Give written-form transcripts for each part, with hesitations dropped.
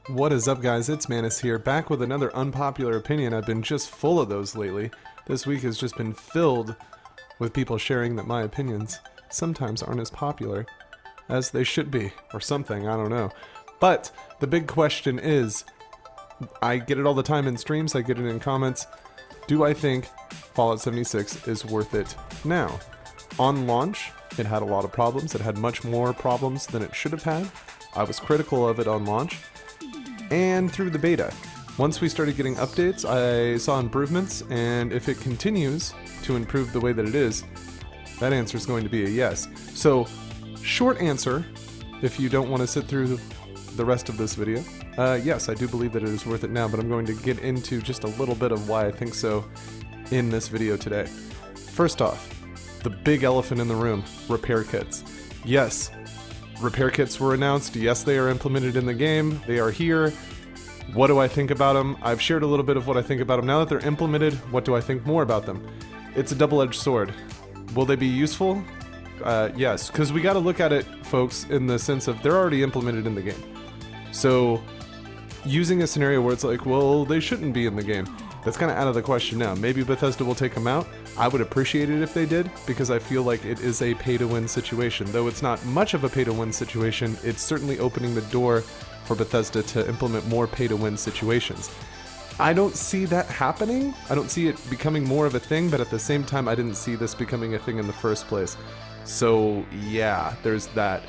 What is up, guys? It's Mantis here, back with another unpopular opinion. I've been just full of those lately. This week has just been filled with people sharing that my opinions sometimes aren't as popular as they should be, or something, I don't know. But the big question is, I get it all the time in streams, I get it in comments, do I think Fallout 76 is worth it now? On launch, it had a lot of problems. It had much more problems than it should have had. I was critical of it on launch. And through the beta. Once we started getting updates, I saw improvements, and if it continues to improve the way that it is, that answer is going to be a yes. So, short answer, if you don't want to sit through the rest of this video, yes, I do believe that it is worth it now, but I'm going to get into just a little bit of why I think so in this video today. First off, the big elephant in the room, repair kits. Yes, repair kits were announced. Yes, they are implemented in the game. They are here. What do I think about them? I've shared a little bit of what I think about them. Now that they're implemented, what do I think more about them? It's a double-edged sword. Will they be useful? Yes, because we got to look at it, folks, in the sense of they're already implemented in the game. So, using a scenario where it's like, well, they shouldn't be in the game, that's kind of out of the question now. Maybe Bethesda will take them out. I would appreciate it if they did, because I feel like it is a pay-to-win situation. Though it's not much of a pay-to-win situation, it's certainly opening the door for Bethesda to implement more pay-to-win situations. I don't see that happening. I don't see it becoming more of a thing, but at the same time, I didn't see this becoming a thing in the first place. So yeah, there's that.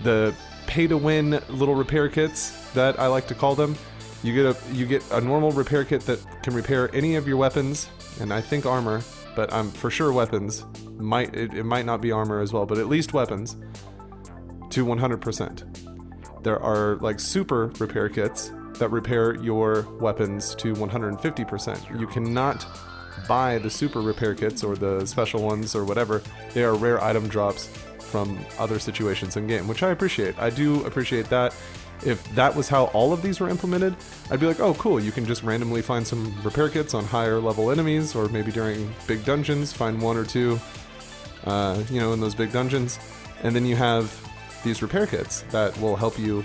The pay-to-win little repair kits that I like to call them. You get a normal repair kit that can repair any of your weapons, and I think armor, but I'm for sure weapons. It might not be armor as well, but at least weapons, to 100%. There are like super repair kits that repair your weapons to 150%. You cannot buy the super repair kits or the special ones or whatever. They are rare item drops from other situations in game, which I appreciate. I do appreciate that. If that was how all of these were implemented, I'd be like, oh cool, you can just randomly find some repair kits on higher level enemies, or maybe during big dungeons, find one or two, in those big dungeons, and then you have these repair kits that will help you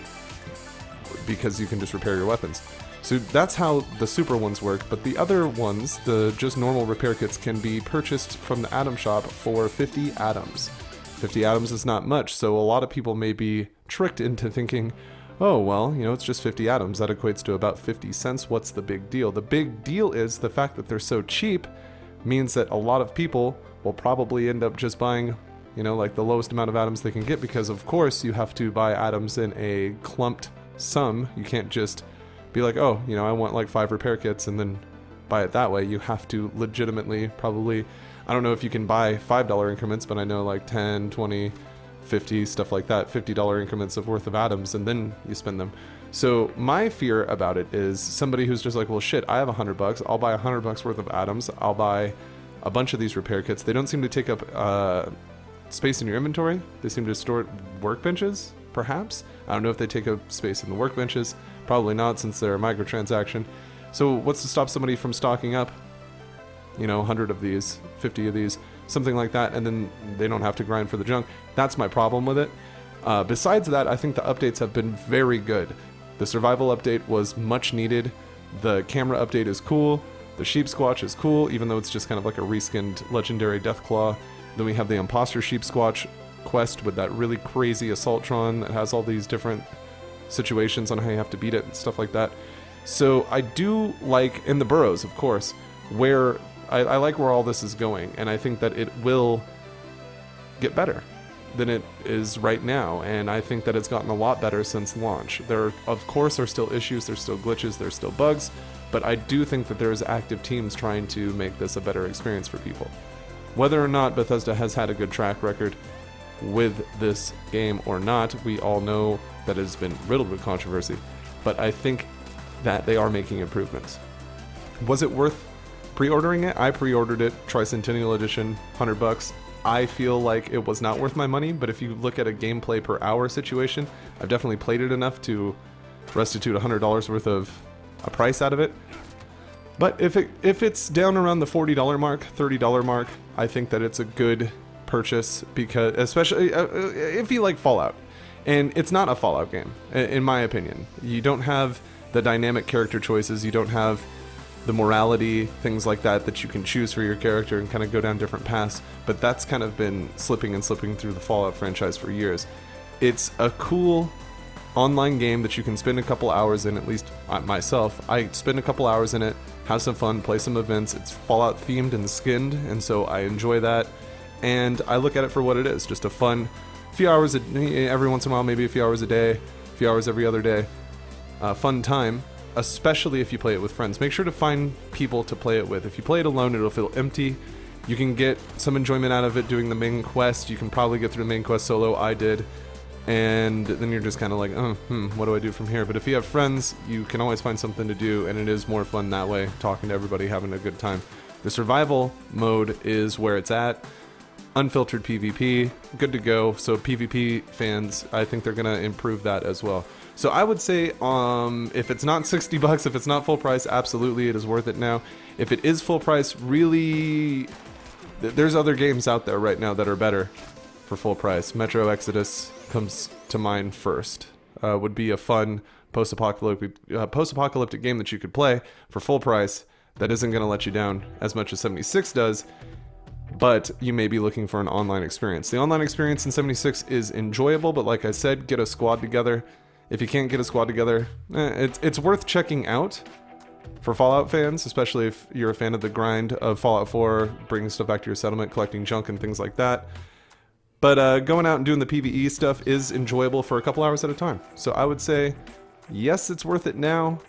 because you can just repair your weapons. So that's how the super ones work, but the other ones, the just normal repair kits, can be purchased from the Atom Shop for 50 atoms. 50 atoms is not much, so a lot of people may be tricked into thinking, oh, well, it's just 50 atoms. That equates to about 50 cents. What's the big deal? The big deal is the fact that they're so cheap means that a lot of people will probably end up just buying, like the lowest amount of atoms they can get, because of course you have to buy atoms in a clumped sum. You can't just be like, oh, I want like 5 repair kits and then buy it that way. You have to legitimately probably, I don't know if you can buy $5 increments, but I know like 10, 20, 50, stuff like that, $50 increments of worth of atoms, and then you spend them. So my fear about it is somebody who's just like, well shit, I have $100, I'll buy $100 worth of atoms, I'll buy a bunch of these repair kits. They don't seem to take up space in your inventory. They seem to store workbenches, perhaps. I don't know if they take up space in the workbenches. Probably not, since they're a microtransaction. So what's to stop somebody from stocking up 100 of these, 50 of these, something like that, and then they don't have to grind for the junk? That's my problem with it. Besides that, I think the updates have been very good. The survival update was much needed. The camera update is cool. The sheep squatch is cool, even though it's just kind of like a reskinned legendary Deathclaw. Then we have the imposter sheep squatch quest with that really crazy assaultron that has all these different situations on how you have to beat it and stuff like that. So I do like, in the burrows, of course, where I like where all this is going, and I think that it will get better than it is right now, and I think that it's gotten a lot better since launch. There, of course, are still issues, there's still glitches, there's still bugs, but I do think that there's active teams trying to make this a better experience for people. Whether or not Bethesda has had a good track record with this game or not, we all know that it has been riddled with controversy, but I think that they are making improvements. Was it worth pre-ordering it? I pre-ordered it, Tricentennial Edition, $100. I feel like it was not worth my money, but if you look at a gameplay per hour situation, I've definitely played it enough to restitute $100 worth of a price out of it. But if it's down around the $40 mark, $30 mark, I think that it's a good purchase, because especially if you like Fallout. And it's not a Fallout game, in my opinion. You don't have the dynamic character choices, you don't have the morality, things like that you can choose for your character and kind of go down different paths, but that's kind of been slipping and slipping through the Fallout franchise for years. It's a cool online game that you can spend a couple hours in, at least myself. I spend a couple hours in it, have some fun, play some events. It's Fallout themed and skinned, and so I enjoy that, and I look at it for what it is, just a fun few hours every once in a while, maybe a few hours a day, a few hours every other day, fun time. Especially if you play it with friends. Make sure to find people to play it with. If you play it alone, it'll feel empty. You can get some enjoyment out of it doing the main quest. You can probably get through the main quest solo. I did. And then you're just kind of like, what do I do from here? But if you have friends, you can always find something to do, and it is more fun that way, talking to everybody, having a good time. The survival mode is where it's at. Unfiltered PvP, good to go. So PvP fans, I think they're going to improve that as well. So I would say, if it's not $60, if it's not full price, absolutely it is worth it now. If it is full price, really, there's other games out there right now that are better for full price. Metro Exodus comes to mind first. Would be a fun post-apocalyptic game that you could play for full price that isn't going to let you down as much as 76 does. But you may be looking for an online experience. The online experience in 76 is enjoyable, but like I said, get a squad together. If you can't get a squad together, it's worth checking out for Fallout fans, especially if you're a fan of the grind of Fallout 4, bringing stuff back to your settlement, collecting junk and things like that. But going out and doing the PvE stuff is enjoyable for a couple hours at a time. So I would say, yes, it's worth it now.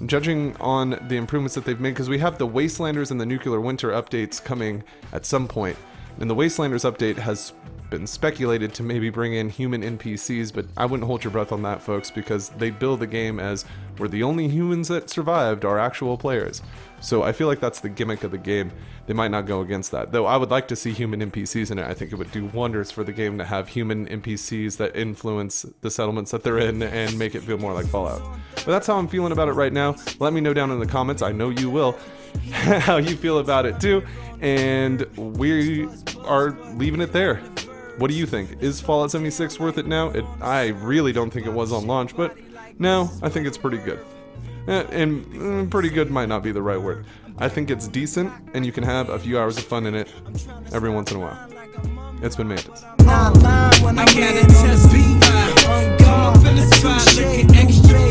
Judging on the improvements that they've made, because we have the Wastelanders and the Nuclear Winter updates coming at some point. And the Wastelanders update has been speculated to maybe bring in human NPCs, but I wouldn't hold your breath on that, folks, because they build the game as we're the only humans that survived are actual players. So I feel like that's the gimmick of the game. They might not go against that, though I would like to see human NPCs in it. I think it would do wonders for the game to have human NPCs that influence the settlements that they're in and make it feel more like Fallout. But that's how I'm feeling about it right now. Let me know down in the comments, I know you will, how you feel about it too. And we are leaving it there. What do you think? Is Fallout 76 worth it now? I really don't think it was on launch, but no, I think it's pretty good. And pretty good might not be the right word. I think it's decent, and you can have a few hours of fun in it every once in a while. It's been Mantis. I got a test beat, I'm gone, looking extra